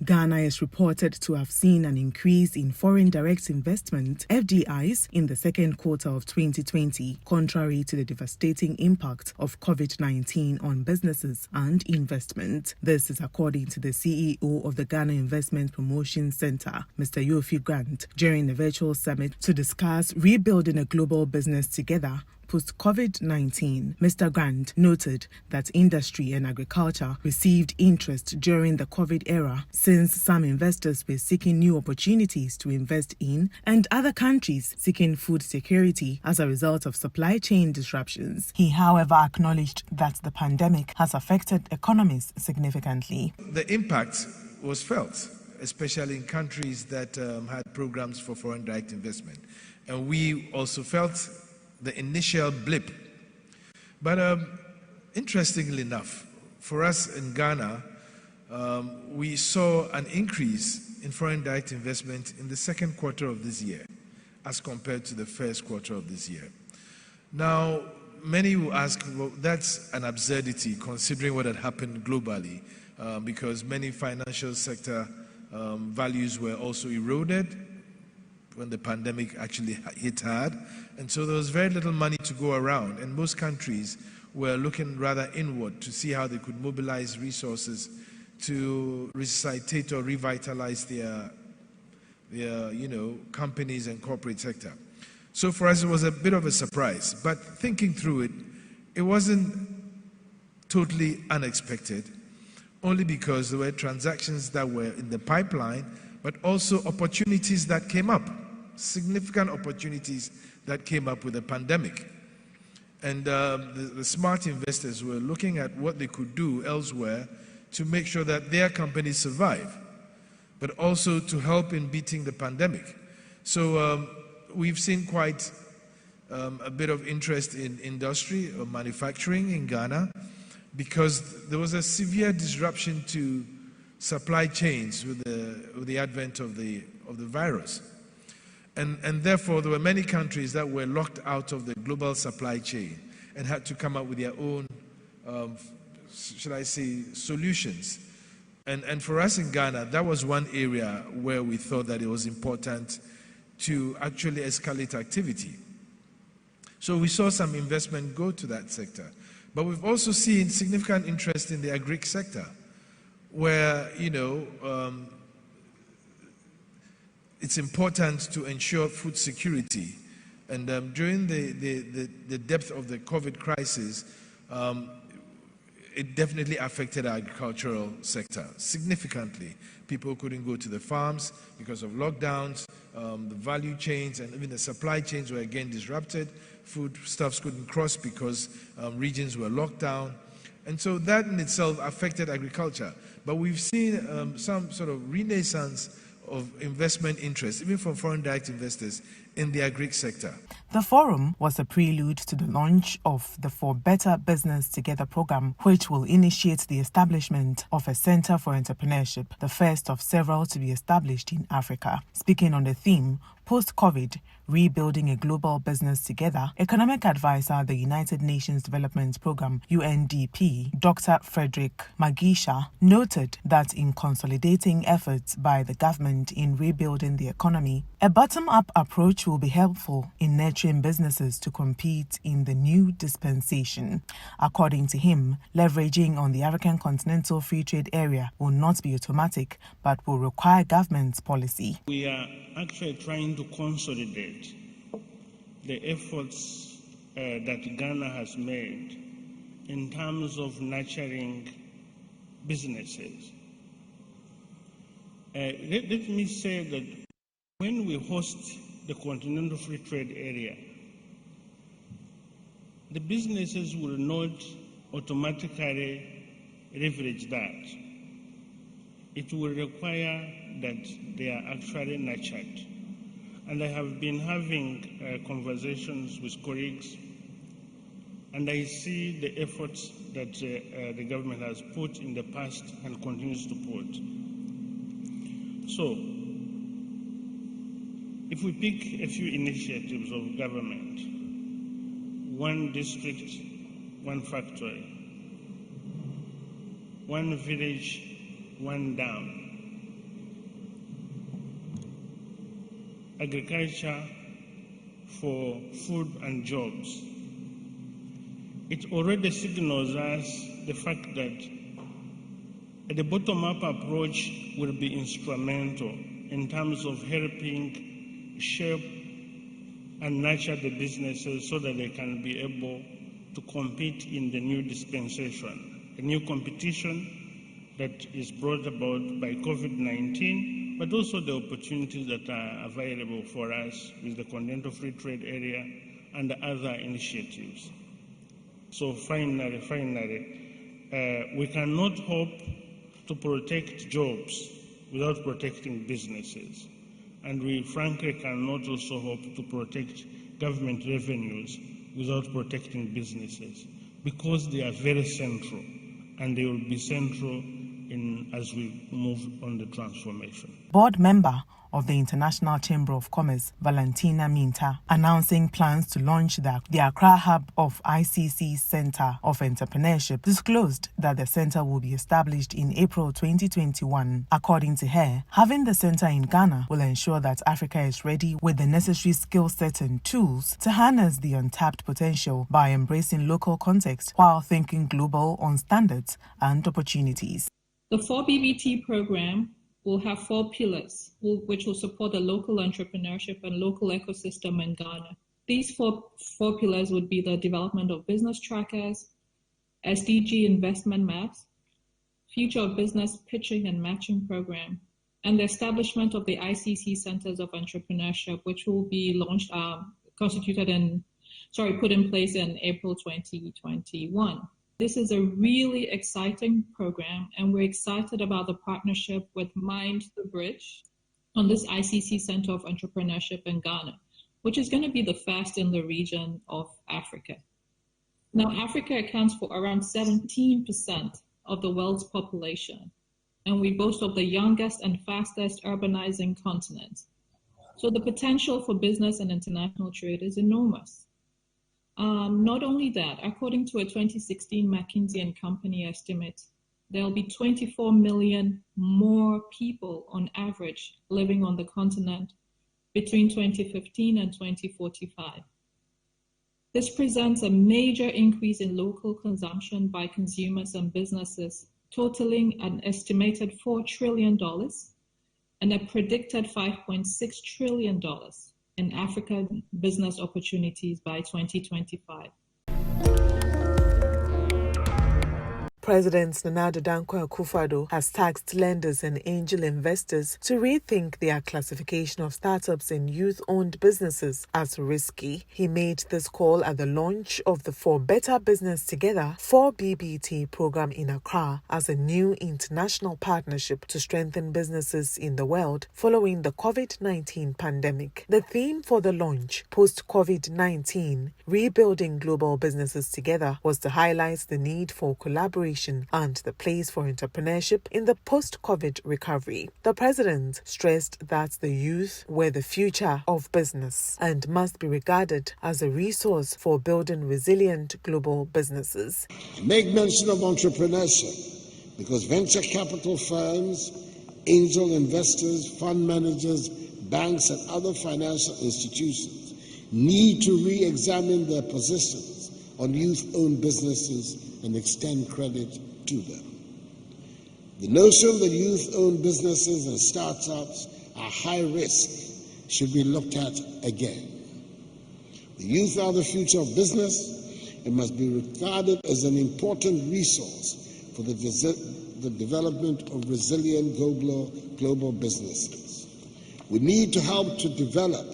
Ghana is reported to have seen an increase in foreign direct investment (FDIs) in the second quarter of 2020, contrary to the devastating impact of COVID-19 on businesses and investment. This is according to the CEO of the Ghana Investment Promotion Center, Mr. Yofi Grant, during a virtual summit to discuss rebuilding a global business together post-COVID-19. Mr. Grant noted that industry and agriculture received interest during the COVID era, since some investors were seeking new opportunities to invest in and other countries seeking food security as a result of supply chain disruptions. He, however, acknowledged that the pandemic has affected economies significantly. The impact was felt, especially in countries that had programs for foreign direct investment. And we also felt the initial blip. But interestingly enough, for us in Ghana, we saw an increase in foreign direct investment in the second quarter of this year as compared to the first quarter of this year. Now, many will ask, well, that's an absurdity considering what had happened globally because many financial sector values were also eroded when the pandemic actually hit hard. And so there was very little money to go around, and most countries were looking rather inward to see how they could mobilize resources to resuscitate or revitalize their companies and corporate sector. So for us, it was a bit of a surprise. But thinking through it, it wasn't totally unexpected, only because there were transactions that were in the pipeline, but also opportunities that came up, significant opportunities that came up with the pandemic. And the smart investors were looking at what they could do elsewhere to make sure that their companies survive, but also to help in beating the pandemic. So we've seen quite a bit of interest in industry or manufacturing in Ghana, because there was a severe disruption to supply chains with the advent of the virus. And therefore, there were many countries that were locked out of the global supply chain and had to come up with their own, should I say, solutions. And for us in Ghana, that was one area where we thought that it was important to actually escalate activity. So we saw some investment go to that sector. But we've also seen significant interest in the agri sector, where, it's important to ensure food security. And during the depth of the COVID crisis, it definitely affected our agricultural sector significantly. People couldn't go to the farms because of lockdowns, the value chains and even the supply chains were again disrupted. Foodstuffs couldn't cross because regions were locked down. And so that in itself affected agriculture. But we've seen some sort of renaissance of investment interest, even from foreign direct investors, in the agri sector. The forum was a prelude to the launch of the For Better Business Together program, which will initiate the establishment of a Center for Entrepreneurship, the first of several to be established in Africa. Speaking on the theme, Post-COVID, Rebuilding a Global Business Together, economic advisor at the United Nations Development Programme, UNDP, Dr. Frederick Magisha, noted that in consolidating efforts by the government in rebuilding the economy, a bottom-up approach will be helpful in nurturing businesses to compete in the new dispensation. According to him, leveraging on the African Continental Free Trade Area will not be automatic, but will require government policy. We are actually trying to consolidate the efforts that Ghana has made in terms of nurturing businesses. Let me say that when we host the Continental Free Trade Area, the businesses will not automatically leverage that. It will require that they are actually nurtured. And I have been having conversations with colleagues, and I see the efforts that the government has put in the past and continues to put. So, if we pick a few initiatives of government, one district, one factory, one village, one dam, agriculture for food and jobs, it already signals us the fact that the bottom-up approach will be instrumental in terms of helping shape and nurture the businesses so that they can be able to compete in the new dispensation, a new competition that is brought about by COVID-19, but also the opportunities that are available for us with the Continental Free Trade Area and other initiatives. So finally, we cannot hope to protect jobs without protecting businesses. And we frankly cannot also hope to protect government revenues without protecting businesses, because they are very central, and they will be central as we move on the transformation. Board member of the International Chamber of Commerce, Valentina Minta, announcing plans to launch the Accra hub of ICC Center of Entrepreneurship, disclosed that the center will be established in April 2021. According to her, having the center in Ghana will ensure that Africa is ready with the necessary skill set and tools to harness the untapped potential by embracing local context while thinking global on standards and opportunities. The 4BBT program will have 4 pillars, which will support the local entrepreneurship and local ecosystem in Ghana. These four pillars would be the development of business trackers, SDG investment maps, future of business pitching and matching program, and the establishment of the ICC Centers of Entrepreneurship, which will be launched, put in place in April 2021. This is a really exciting program, and we're excited about the partnership with Mind the Bridge on this ICC Center of Entrepreneurship in Ghana, which is going to be the first in the region of Africa. Now, Africa accounts for around 17% of the world's population, and we boast of the youngest and fastest urbanizing continent. So the potential for business and international trade is enormous. Not only that, according to a 2016 McKinsey & Company estimate, there'll be 24 million more people on average living on the continent between 2015 and 2045. This presents a major increase in local consumption by consumers and businesses, totaling an estimated $4 trillion and a predicted $5.6 trillion in African business opportunities by 2025. President Nana Addo Dankwa Akufo-Addo has tasked lenders and angel investors to rethink their classification of startups and youth-owned businesses as risky. He made this call at the launch of the For Better Business Together 4BBT program in Accra as a new international partnership to strengthen businesses in the world following the COVID-19 pandemic. The theme for the launch, Post-COVID-19, Rebuilding Global Businesses Together, was to highlight the need for collaboration and the place for entrepreneurship in the post-COVID recovery. The president stressed that the youth were the future of business and must be regarded as a resource for building resilient global businesses. Make mention of entrepreneurship because venture capital firms, angel investors, fund managers, banks, and other financial institutions need to re-examine their positions on youth-owned businesses and extend credit to them. The notion that youth-owned businesses and startups are high risk should be looked at again. The youth are the future of business and must be regarded as an important resource for the development of resilient global businesses. We need to help to develop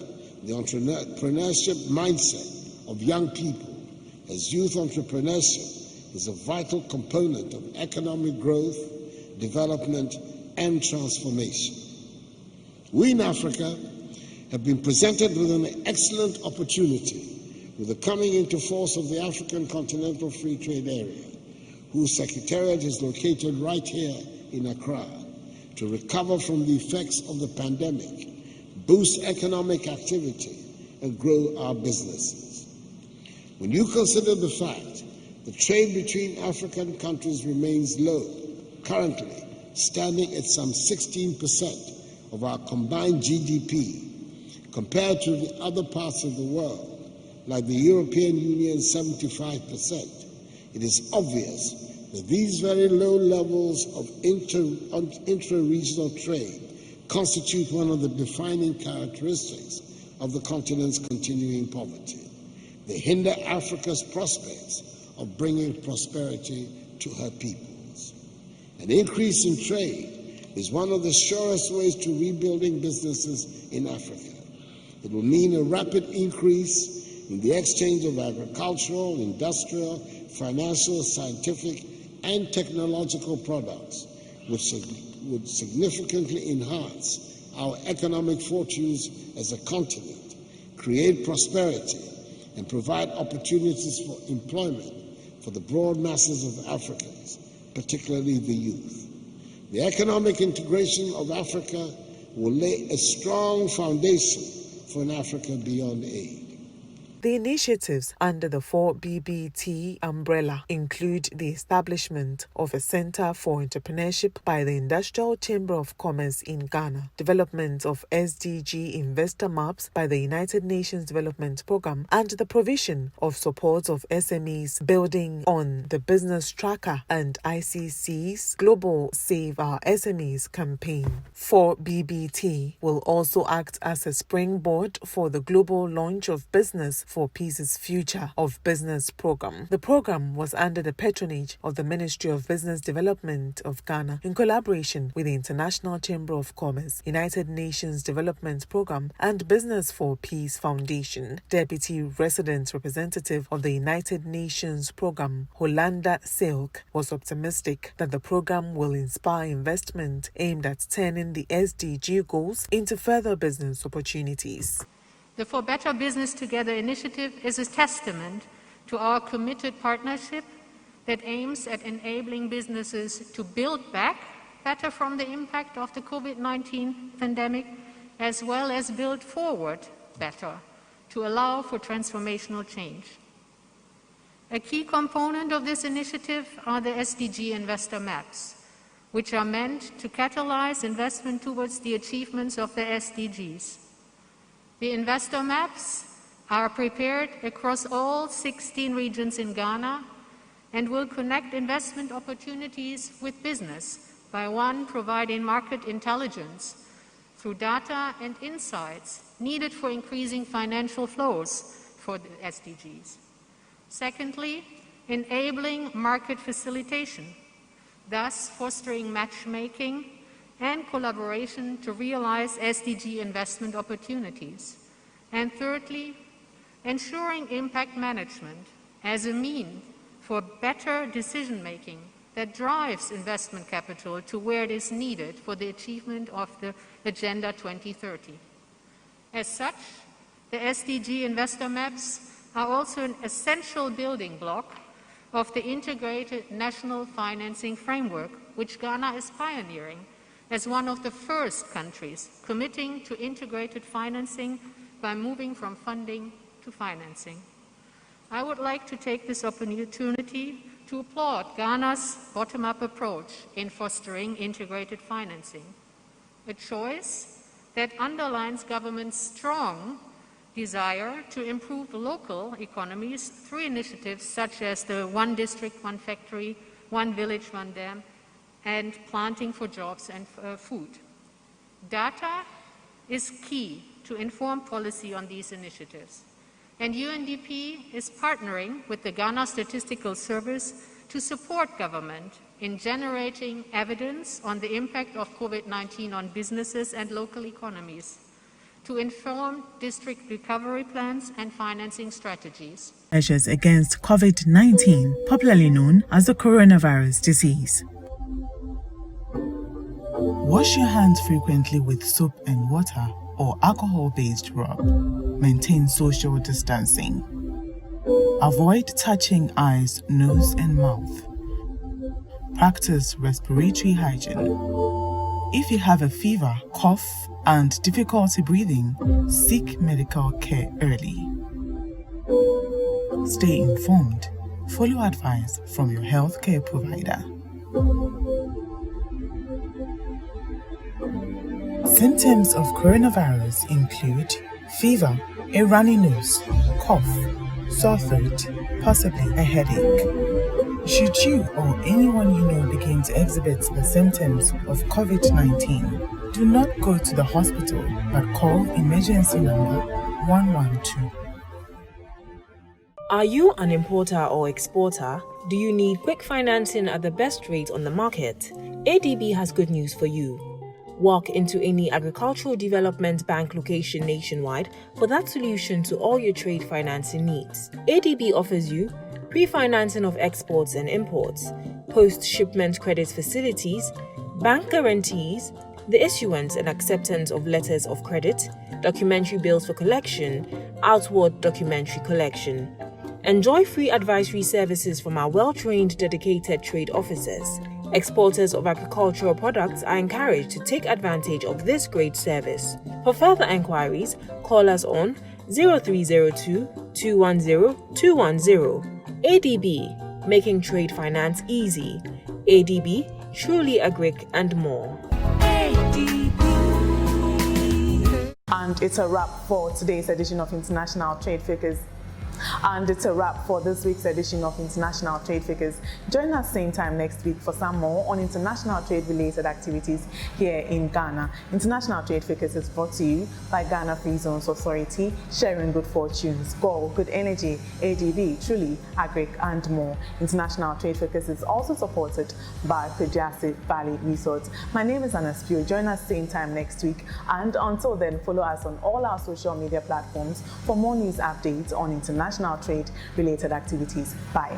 the entrepreneurship mindset of young people, as youth entrepreneurship is a vital component of economic growth, development, and transformation. We in Africa have been presented with an excellent opportunity with the coming into force of the African Continental Free Trade Area, whose secretariat is located right here in Accra, to recover from the effects of the pandemic, boost economic activity, and grow our businesses. When you consider the fact the trade between African countries remains low, currently standing at some 16% of our combined GDP, compared to the other parts of the world, like the European Union 75%, it is obvious that these very low levels of intra-regional trade constitute one of the defining characteristics of the continent's continuing poverty. They hinder Africa's prospects of bringing prosperity to her peoples. An increase in trade is one of the surest ways to rebuilding businesses in Africa. It will mean a rapid increase in the exchange of agricultural, industrial, financial, scientific, and technological products, which would significantly enhance our economic fortunes as a continent, create prosperity, and provide opportunities for employment for the broad masses of Africans, particularly the youth. The economic integration of Africa will lay a strong foundation for an Africa beyond aid. The initiatives under the 4BBT umbrella include the establishment of a Center for Entrepreneurship by the Industrial Chamber of Commerce in Ghana, development of SDG investor maps by the United Nations Development Programme, and the provision of support of SMEs building on the Business Tracker and ICC's Global Save Our SMEs campaign. 4BBT will also act as a springboard for the global launch of Business for Peace's Future of Business program. The program was under the patronage of the Ministry of Business Development of Ghana in collaboration with the International Chamber of Commerce, United Nations Development Program, and Business for Peace Foundation. Deputy Resident Representative of the United Nations Program, Holanda Silk, was optimistic that the program will inspire investment aimed at turning the SDG goals into further business opportunities. The For Better Business Together initiative is a testament to our committed partnership that aims at enabling businesses to build back better from the impact of the COVID-19 pandemic, as well as build forward better to allow for transformational change. A key component of this initiative are the SDG investor maps, which are meant to catalyze investment towards the achievements of the SDGs. The investor maps are prepared across all 16 regions in Ghana and will connect investment opportunities with business by providing market intelligence through data and insights needed for increasing financial flows for the SDGs. Secondly, enabling market facilitation, thus fostering matchmaking and collaboration to realize SDG investment opportunities. And thirdly, ensuring impact management as a means for better decision-making that drives investment capital to where it is needed for the achievement of the Agenda 2030. As such, the SDG investor maps are also an essential building block of the integrated national financing framework, which Ghana is pioneering as one of the first countries committing to integrated financing by moving from funding to financing. I would like to take this opportunity to applaud Ghana's bottom-up approach in fostering integrated financing, a choice that underlines government's strong desire to improve local economies through initiatives such as the One District, One Factory, One Village, One Dam, and planting for jobs and food. Data is key to inform policy on these initiatives, and UNDP is partnering with the Ghana Statistical Service to support government in generating evidence on the impact of COVID-19 on businesses and local economies, to inform district recovery plans and financing strategies. Measures against COVID-19, popularly known as the coronavirus disease. Wash your hands frequently with soap and water or alcohol-based rub. Maintain social distancing. Avoid touching eyes, nose, and mouth. Practice respiratory hygiene. If you have a fever, cough, and difficulty breathing, seek medical care early. Stay informed. Follow advice from your healthcare provider. Symptoms of coronavirus include fever, a runny nose, cough, sore throat, possibly a headache. Should you or anyone you know begin to exhibit the symptoms of COVID-19, do not go to the hospital but call emergency number 112. Are you an importer or exporter? Do you need quick financing at the best rate on the market? ADB has good news for you. Walk into any agricultural development bank location nationwide for that solution to all your trade financing needs. ADB offers you pre-financing of exports and imports, post-shipment credit facilities, bank guarantees, the issuance and acceptance of letters of credit, documentary bills for collection, outward documentary collection. Enjoy free advisory services from our well-trained, dedicated trade officers. Exporters of agricultural products are encouraged to take advantage of this great service. For further enquiries, call us on 0302 210 210. ADB, making trade finance easy. ADB, truly agric and more. And it's a wrap for today's edition of International Trade Focus. And it's a wrap for this week's edition of International Trade Focus. Join us same time next week for some more on international trade-related activities here in Ghana. International Trade Focus is brought to you by Ghana Free Zones Authority, sharing good fortunes, GOAL, good energy, ADB, truly, agric, and more. International Trade Focus is also supported by Kujasi Valley Resort. My name is Anna Spio. Join us same time next week. And until then, follow us on all our social media platforms for more news updates on international trade-related activities. Bye.